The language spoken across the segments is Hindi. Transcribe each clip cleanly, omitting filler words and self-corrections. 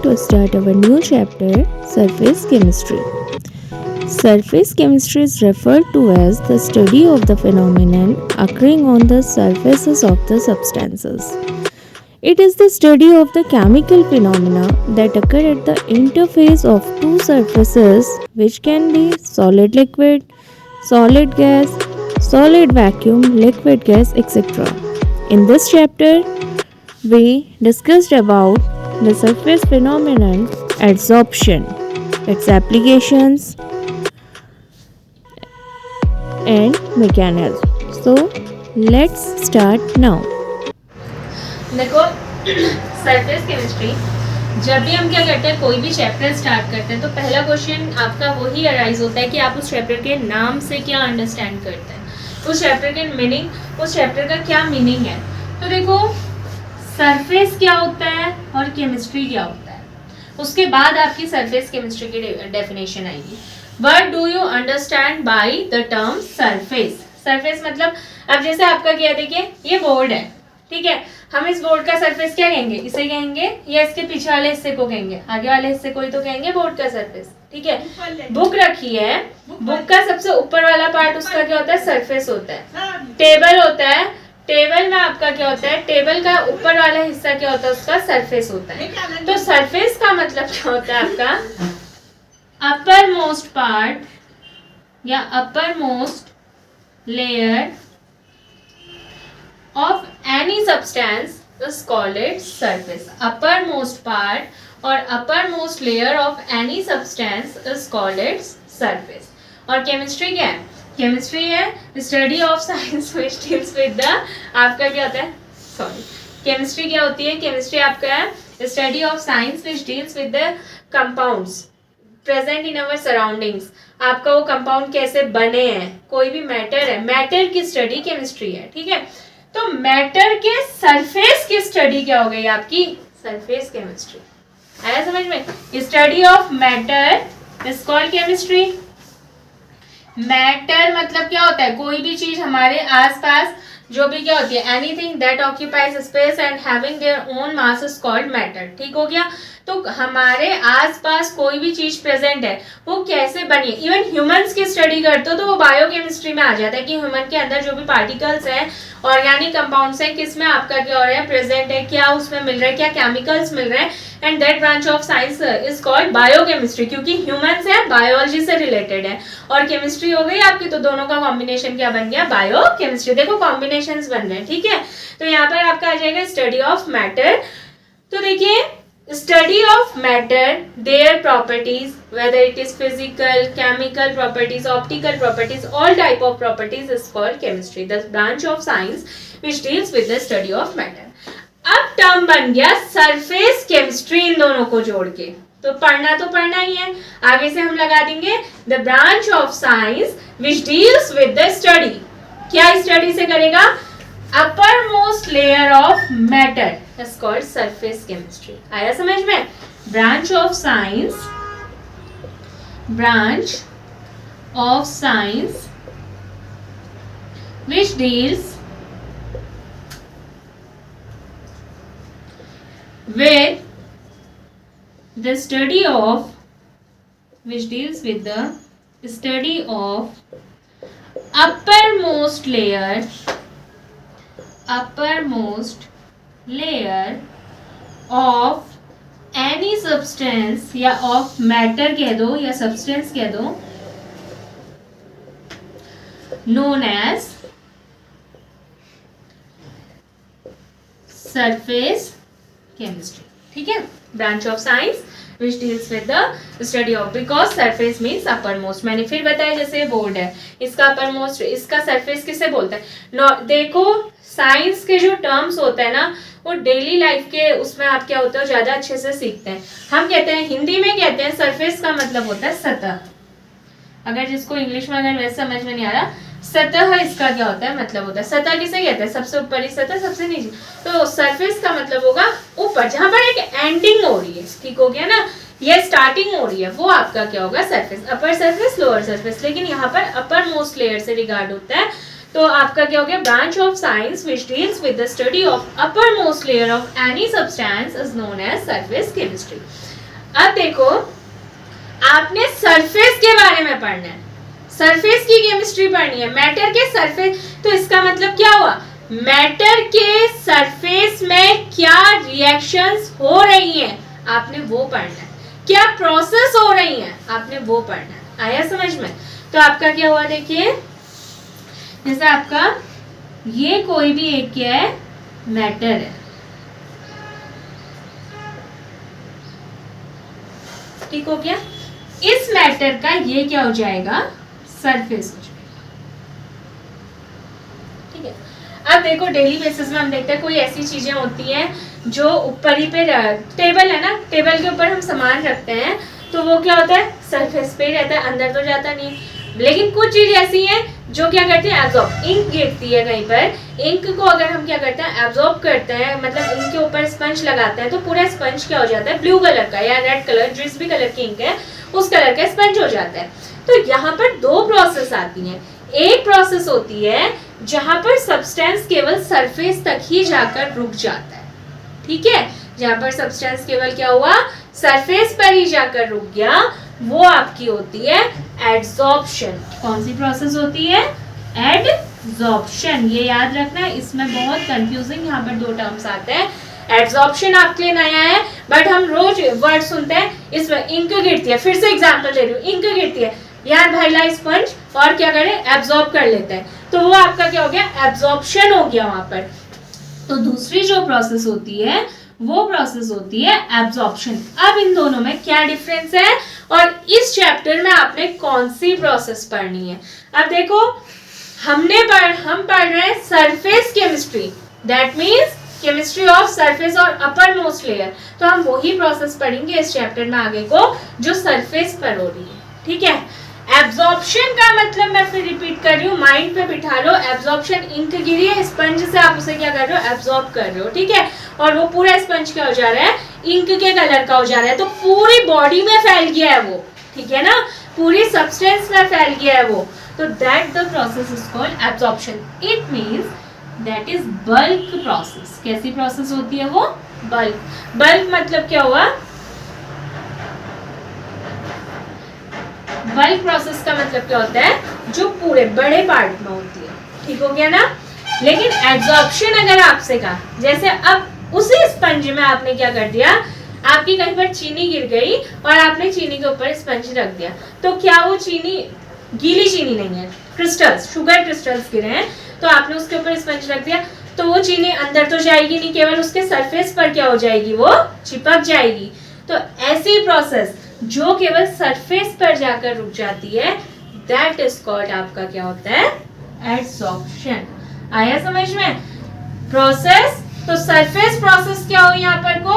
to start our new chapter, Surface Chemistry. Surface chemistry is referred to as the study of the phenomenon occurring on the surfaces of the substances. It is the study of the chemical phenomena that occur at the interface of two surfaces, which can be solid liquid, solid gas, solid vacuum, liquid gas, etc. In this chapter, we discussed about the surface phenomenon, adsorption, its applications, and mechanism. So, let's start now. देखो सरफेस केमिस्ट्री जब भी हम क्या करते हैं, कोई भी चैप्टर स्टार्ट करते हैं तो पहला क्वेश्चन आपका वही अराइज होता है कि आप उस चैप्टर के नाम से क्या अंडरस्टैंड करते हैं, उस चैप्टर के मीनिंग, उस चैप्टर का क्या मीनिंग है। तो देखो सरफेस क्या होता है और केमिस्ट्री क्या होता है, उसके बाद आपकी सरफेस केमिस्ट्री की डेफिनेशन आएगी। What do you understand by the term surface. Surface मतलब अब जैसे आपका क्या, देखिए ये बोर्ड है, ठीक है, हम इस बोर्ड का सरफेस क्या कहेंगे, इसे कहेंगे या इसके पीछे वाले हिस्से को कहेंगे, आगे वाले हिस्से को ही तो कहेंगे बोर्ड का सरफेस, ठीक है। बुक रखी है, बुक का सबसे ऊपर वाला पार्ट उसका क्या होता है, सरफेस होता है। टेबल होता है, टेबल में आपका क्या होता है, टेबल का ऊपर वाला हिस्सा क्या होता है, उसका सरफेस होता है। तो सरफेस का मतलब क्या होता है आपका, अपर मोस्ट पार्ट या upper most layer of any substance is called its surface. Uppermost part or uppermost layer of any substance is called its surface. और chemistry क्या है, chemistry है study of science which deals with the, आपका क्या होता है, sorry, chemistry क्या होती है, chemistry आपका है study of science which deals with the compounds present in our surroundings. आपका वो compound कैसे बने हैं, कोई भी मैटर है, मैटर की स्टडी केमिस्ट्री है, ठीक है। तो मैटर के सरफेस की स्टडी क्या हो गई आपकी, सरफेस केमिस्ट्री। आया समझ में, study of matter is called chemistry. Matter मतलब क्या होता है, कोई भी चीज हमारे आसपास जो भी क्या होती है, anything that occupies space and having their own mass is called matter, ठीक हो गया। तो हमारे आसपास कोई भी चीज प्रेजेंट है वो कैसे बनी है, इवन ह्यूमंस की स्टडी करते हो तो वो बायोकेमिस्ट्री में आ जाता है कि ह्यूमन के अंदर जो भी पार्टिकल्स हैं, ऑर्गेनिक कंपाउंड्स हैं, किसमें आपका क्या हो रहा है, प्रेजेंट है, क्या उसमें मिल रहा है, क्या केमिकल्स मिल रहे हैं, and that branch of science is called biochemistry, क्योंकि ह्यूमंस है, बायोलॉजी से रिलेटेड है, और केमिस्ट्री हो गई आपकी, तो दोनों का कॉम्बिनेशन क्या बन गया, बायोकेमिस्ट्री। देखो कॉम्बिनेशंस बन रहे हैं, ठीक है। तो यहाँ पर आपका आ जाएगा स्टडी ऑफ मैटर। तो देखिए study of matter, their properties, whether it is physical, chemical properties, optical properties, all type of properties is called chemistry, the branch of science which deals with the study of matter. अब टर्म बन गया सरफेस केमिस्ट्री, इन दोनों को जोड़ के तो पढ़ना ही है, आगे से हम लगा देंगे the branch of science which deals with the study. क्या स्टडी से करेगा, uppermost layer of matter is called surface chemistry. आया समझ में, branch of science which deals with the study of, which deals with the study of uppermost layer of any substance, या of matter कह दो या substance कह दो, known as surface chemistry, ठीक है। branch of science which deals with the study of, because surface means uppermost। मैंने फिर बताया जैसे बोर्ड है, इसका uppermost, इसका surface किसे बोलते हैं। देखो साइंस के जो टर्म्स होते हैं ना, वो डेली लाइफ के उसमें आप क्या होता है ज्यादा अच्छे से सीखते हैं। हम कहते हैं, हिंदी में कहते हैं सरफेस का मतलब होता है सतह, अगर जिसको इंग्लिश में अगर वैसे समझ में नहीं आ रहा, सतह इसका क्या होता है, मतलब होता है, सतह किसे कहते हैं, सबसे ऊपरी सतह, सबसे नीचे। तो सरफेस का मतलब होगा ऊपर, जहां पर एक एंडिंग हो रही है, ठीक हो गया ना, ये स्टार्टिंग हो रही है, वो आपका क्या होगा, surface. Upper surface, lower surface, लेकिन यहाँ पर अपर मोस्ट लेयर से रिगार्ड होता है, तो आपका क्या हो गया, branch of science which deals with the study of uppermost layer of any substance is known as surface chemistry. अब देखो, आपने सरफेस के बारे में पढ़ना है, सरफेस की केमिस्ट्री पढ़नी है, मैटर के सरफेस। तो इसका मतलब क्या हुआ, मैटर के सरफेस में क्या रिएक्शंस हो रही हैं आपने वो पढ़ना है, क्या प्रोसेस हो रही हैं आपने वो पढ़ना है। आया समझ में? तो आपका क्या हुआ, देखिए जैसे आपका ये कोई भी एक क्या है, मैटर है, ठीक हो गया। इस मैटर का ये क्या हो जाएगा, सरफेस हो जाएगा, ठीक है। अब देखो डेली बेसिस में हम देखते हैं कोई ऐसी चीजें होती हैं जो ऊपर ही पे, टेबल है ना, टेबल के ऊपर हम सामान रखते हैं तो वो क्या होता है, सरफेस पे ही रहता है, अंदर तो जाता नहीं है। लेकिन कुछ चीज ऐसी हैं जो क्या करती है, एब्जॉर्ब, इंक गिरती है कहीं पर, इंक को अगर हम क्या करते हैं, एब्जॉर्ब करते हैं, मतलब इंक के ऊपर स्पंज लगाते हैं तो पूरा स्पंज क्या हो जाता है, ब्लू कलर का या रेड कलर, जिस भी कलर की इंक है उस कलर का स्पंज हो जाता है। तो यहाँ पर दो प्रोसेस आती हैं। एक प्रोसेस होती है जहां पर सब्सटेंस केवल सरफेस तक ही जाकर रुक जाता है, ठीक है, जहां पर सब्सटेंस केवल क्या हुआ, सरफेस पर ही जाकर रुक गया, वो आपकी होती है एडसॉर्प्शन। कौन सी प्रोसेस होती है, एडसॉर्प्शन। ये याद रखना, इसमें बहुत कंफ्यूजिंग यहाँ पर दो टर्म्स आते हैं। एडसॉर्प्शन आपके लिए नया है, बट हम रोज वर्ड सुनते हैं, इसमें इंक गिरती है, फिर से एग्जांपल दे रही हूँ, इंक गिरती है यार भाईला स्पंज और क्या करें, एब्जॉर्ब कर लेते हैं, तो वो आपका क्या हो गया, एब्जॉर्प्शन हो गया वहां पर। तो दूसरी जो प्रोसेस होती है वो प्रोसेस होती है एब्जॉर्प्शन। अब इन दोनों में क्या डिफरेंस है और इस चैप्टर में आपने कौन सी प्रोसेस पढ़नी है। अब देखो हम पढ़ रहे हैं surface chemistry, that means chemistry of surface और अपर मोस्ट लेयर। तो हम वही प्रोसेस पढ़ेंगे इस चैप्टर में आगे को जो सरफेस पर हो रही है, ठीक है। एब्जॉर्प्शन का मतलब मैं फिर रिपीट कर रही हूँ, माइंड पे बिठा लो, एब्जॉर्प्शन, इंक गिरी है स्पंज से, आप उसे क्या कर रहे हो, एब्जॉर्ब कर रहे हो, ठीक है, और वो पूरा स्पंज क्या हो जा रहा है, इंक के कलर का हो जा रहा है, तो पूरी बॉडी में फैल गया है वो, ठीक है ना, पूरी सब्सटेंस में फैल गया है वो, तो that the process is called absorption. It means that is bulk process. कैसी प्रोसेस होती है वो, बल्क। बल्क मतलब क्या हुआ, बल्क प्रोसेस का मतलब क्या होता है, जो पूरे बड़े पार्ट में होती है, ठीक हो गया ना। लेकिन एब्जॉर्प्शन अगर आपसे कहा, जैसे अब उसी स्पंज में आपने क्या कर दिया, आपकी कहीं पर चीनी गिर गई और आपने चीनी के ऊपर स्पंज रख दिया, तो क्या वो चीनी गीली चीनी नहीं है, क्रिस्टल्स, शुगर क्रिस्टल्स गिरे हैं, तो आपने उसके ऊपर स्पंज रख दिया, तो वो चीनी अंदर तो जाएगी नहीं, केवल उसके सरफेस पर क्या हो जाएगी, वो चिपक जाएगी। तो ऐसी प्रोसेस जो केवल सरफेस पर जाकर रुक जाती है, दैट इज कॉल्ड आपका क्या होता है, एडसॉर्प्शन। आया समझ में प्रोसेस? तो सरफेस प्रोसेस क्या हुई यहाँ पर को,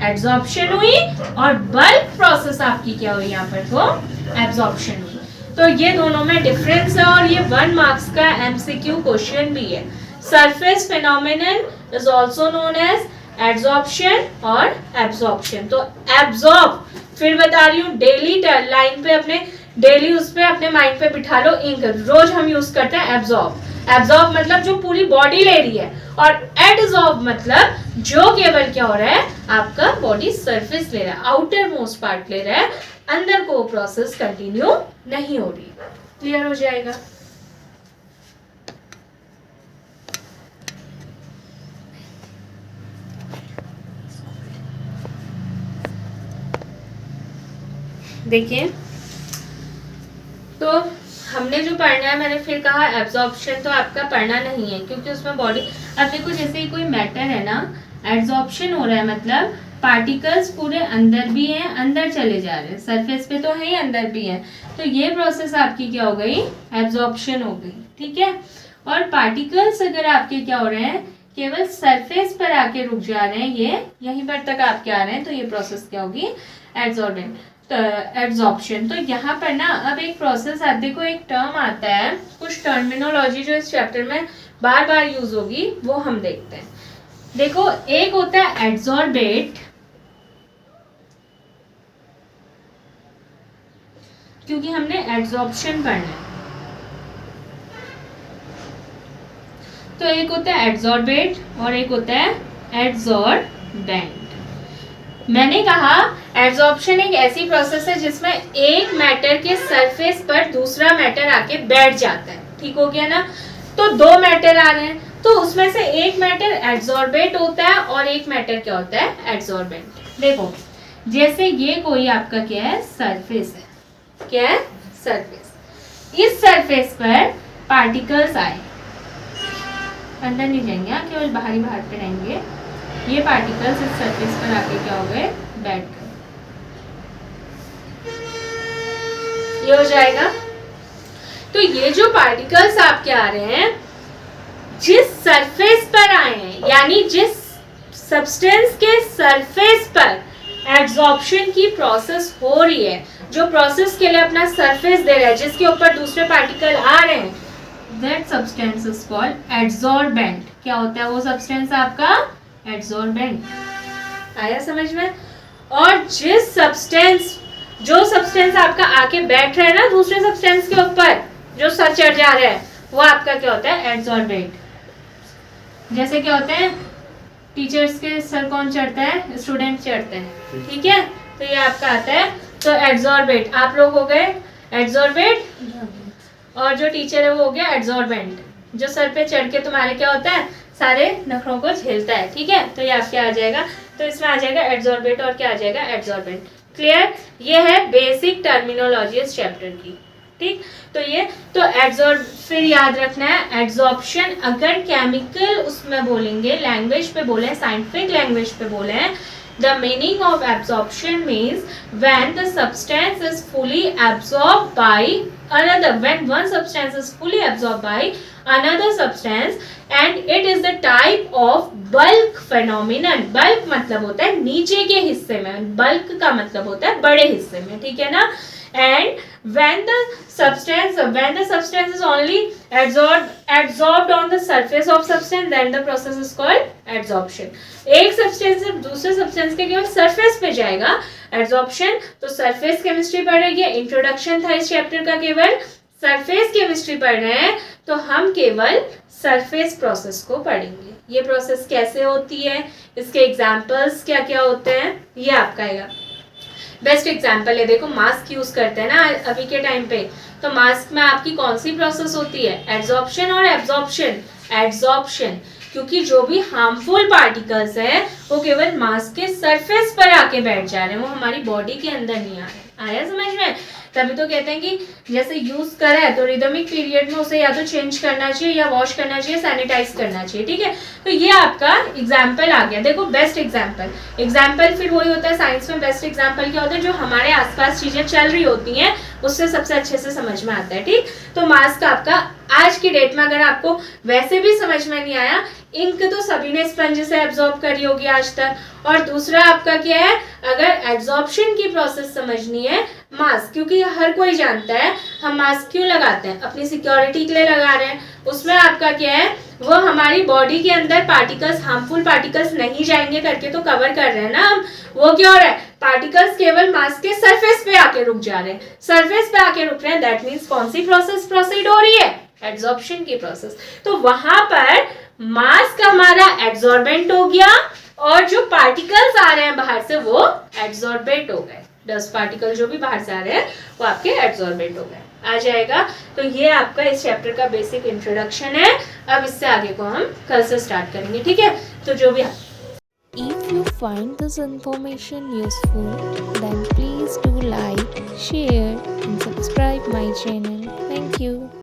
एडसॉर्प्शन हुई, और बल्क प्रोसेस आपकी क्या हुई यहाँ पर को, एब्जॉर्प्शन हुई। तो ये दोनों में डिफरेंस है और ये 1 मार्क्स का एमसीक्यू क्वेश्चन भी है। Surface phenomenon is also known as adsorption और एब्जॉर्प्शन। तो एब्जॉर्ब, फिर बता रही हूँ, डेली लाइन पे अपने, डेली उस पे अपने माइंड पे बिठा लो, इंक रोज हम यूज करते हैं एब्जॉर्ब। एब्जॉर्ब मतलब जो पूरी बॉडी ले रही है, और एडसॉर्ब मतलब जो केवल क्या हो रहा है, आपका बॉडी सरफेस ले रहा है, आउटर मोस्ट पार्ट ले रहा है, अंदर को प्रोसेस कंटिन्यू नहीं हो रही। क्लियर हो जाएगा? देखिए, तो हमने जो पढ़ना है, मैंने फिर कहा एब्जॉर्प्शन तो आपका पढ़ना नहीं है क्योंकि उसमें बॉडी, अब देखो जैसे ही कोई मैटर है ना, एब्जॉर्प्शन हो रहा है मतलब पार्टिकल्स पूरे अंदर भी हैं, अंदर चले जा रहे हैं, सरफेस पे तो है ही, अंदर भी है, तो ये प्रोसेस आपकी क्या हो गई, एब्जॉर्प्शन हो गई, ठीक है। और पार्टिकल्स अगर आपके क्या हो रहे हैं, केवल सरफेस पर आके रुक जा रहे हैं, ये यहीं पर तक आपके आ रहे हैं, तो ये प्रोसेस क्या होगी, एब्जॉर्प्शन। तो यहाँ पर ना अब एक प्रोसेस आते, देखो एक टर्म आता है, कुछ टर्मिनोलॉजी जो इस चैप्टर में बार बार यूज होगी वो हम देखते हैं। देखो एक होता है एड्सॉर्बेट, क्योंकि हमने एड्सॉर्प्शन पढ़ना है, तो एक होता है एड्सॉर्बेट और एक होता है एड्सॉर्बेंट। मैंने कहा एब्जॉर्प्शन एक ऐसी प्रोसेस है जिसमें एक मैटर के सरफेस पर दूसरा मैटर आके बैठ जाता है, ठीक हो गया ना। तो दो मैटर आ रहे हैं, तो उसमें से एक मैटर एब्जॉर्बेट होता है और एक मैटर क्या होता है, एब्जॉर्बेंट। देखो जैसे ये कोई आपका क्या है, सरफेस है, क्या है, सरफेस। इस सरफेस पर पार्टिकल्स आए, अंदर नहीं जाएंगे, केवल बाहरी बाहर पे रहेंगे। ये पार्टिकल्स इस सरफेस पर आके क्या हो गए, बैठ गए, ये हो जाएगा। तो ये जो पार्टिकल्स आपके आ रहे हैं, जिस सरफेस पर आए हैं, यानी जिस सब्सटेंस के सरफेस पर एब्जॉर्प्शन की प्रोसेस हो रही है, जो प्रोसेस के लिए अपना सरफेस दे रहा है, जिसके ऊपर दूसरे पार्टिकल आ रहे हैं, that substance is called adsorbent. क्या होता है वो सब्सटेंस आपका, एड्सॉर्बेंट। आया समझ में। और जिस सब्सटेंस, जो सब्सटेंस आपका आके बैठ रहा है ना दूसरे सब्सटेंस के ऊपर, जो सर चढ़ जा रहा है, वो आपका क्या होता है, एड्सॉर्बेंट। जैसे क्या होते हैं, टीचर्स के सर कौन चढ़ता है, स्टूडेंट चढ़ते हैं, ठीक है। तो ये आपका आता है, तो एड्सॉर्बेट। आप लोग हो गए एड्सॉर्बेट, और जो टीचर है वो हो गया एड्सॉर्बेंट, जो सर पे चढ़ के तुम्हारे क्या होता है, सारे नखरों को झेलता है, ठीक है। तो ये आपके आ जाएगा, तो इसमें आ जाएगा एड्सॉर्बेट और क्या आ जाएगा, एड्सॉर्बेंट। क्लियर। ये है बेसिक टर्मिनोलॉजी इस चैप्टर की, ठीक। तो ये तो एड्सॉर्ब, फिर याद रखना है एड्सॉर्प्शन अगर केमिकल उसमें बोलेंगे, लैंग्वेज पे बोले, साइंटिफिक लैंग्वेज पे बोले, the meaning of absorption means when the substance is fully absorbed by another, when one substance is fully absorbed by another substance and it is the type of bulk phenomenon। bulk मतलब होता है नीचे के हिस्से में, bulk का मतलब होता है बड़े हिस्से में, ठीक है ना। and when the substance is only absorbed on the surface of substance, then the process is called adsorption। एक सब्सटेंस से दूसरे सब्सटेंस के केवल सरफेस पे जाएगा एड्सॉर्प्शन। तो सरफेस केमिस्ट्री पढ़ेगी, इंट्रोडक्शन था इस चैप्टर का, केवल सरफेस केमिस्ट्री पढ़ रहे हैं, तो हम केवल सरफेस प्रोसेस को पढ़ेंगे। ये प्रोसेस कैसे होती है, इसके एग्जांपल्स क्या क्या होते हैं, ये आपका आएगा। बेस्ट एग्जाम्पल है, देखो मास्क यूज करते हैं ना अभी के टाइम पे, तो मास्क में आपकी कौन सी प्रोसेस होती है, एड्सॉर्प्शन और एब्जॉर्प्शन। एड्सॉर्प्शन क्योंकि जो भी हार्मफुल पार्टिकल्स है वो केवल मास्क के सरफेस पर आके बैठ जा रहे हैं, वो हमारी बॉडी के अंदर नहीं आ रहे। आया समझ में। तभी तो कहते हैं कि जैसे यूज करा है तो रिदमिक पीरियड में उसे या तो चेंज करना चाहिए या वॉश करना चाहिए, सैनिटाइज करना चाहिए, ठीक है। तो ये आपका एग्जाम्पल आ गया। देखो बेस्ट एग्जाम्पल फिर वही होता है साइंस में, बेस्ट एग्जाम्पल क्या होता है, जो हमारे आसपास चीजें चल रही होती हैं उससे सबसे अच्छे से समझ में आता है, ठीक। तो मास्क आपका आज की डेट में अगर आपको वैसे भी समझ में नहीं आया, इंक तो सभी ने स्पंज से एब्जॉर्ब करी होगी आज तक। और दूसरा आपका क्या है, अगर एब्जॉर्प्शन की प्रोसेस समझनी है, मास्क, क्योंकि हर कोई जानता है हम मास्क क्यों लगाते हैं, अपनी सिक्योरिटी के लिए लगा रहे हैं। उसमें आपका क्या है, वो हमारी बॉडी के अंदर पार्टिकल्स, हार्मफुल पार्टिकल्स नहीं जाएंगे करके तो कवर कर रहे हैं ना हम। वो क्या हो रहा है, पार्टिकल्स केवल मास्क के सरफेस पे आके रुक जा रहे हैं, सरफेस पे आके रुक रहे हैं। दैट मीन्स कौन सी प्रोसेस प्रोसीड हो रही है, एड्सॉर्प्शन की प्रोसेस। तो वहां पर मास्क हमारा एड्सॉर्बेंट हो गया और जो पार्टिकल्स आ रहे हैं बाहर से वो एड्सॉर्बेट हो गए। डस्ट पार्टिकल जो भी बाहर से आ रहे हैं वो आपके एड्सॉर्बेट हो गए, आ जाएगा। तो ये आपका इस चैप्टर का बेसिक इंट्रोडक्शन है। अब इससे आगे को हम कल से स्टार्ट करेंगे, ठीक है। तो जो भी If you find this information useful, then please do like, share and subscribe my channel. Thank you.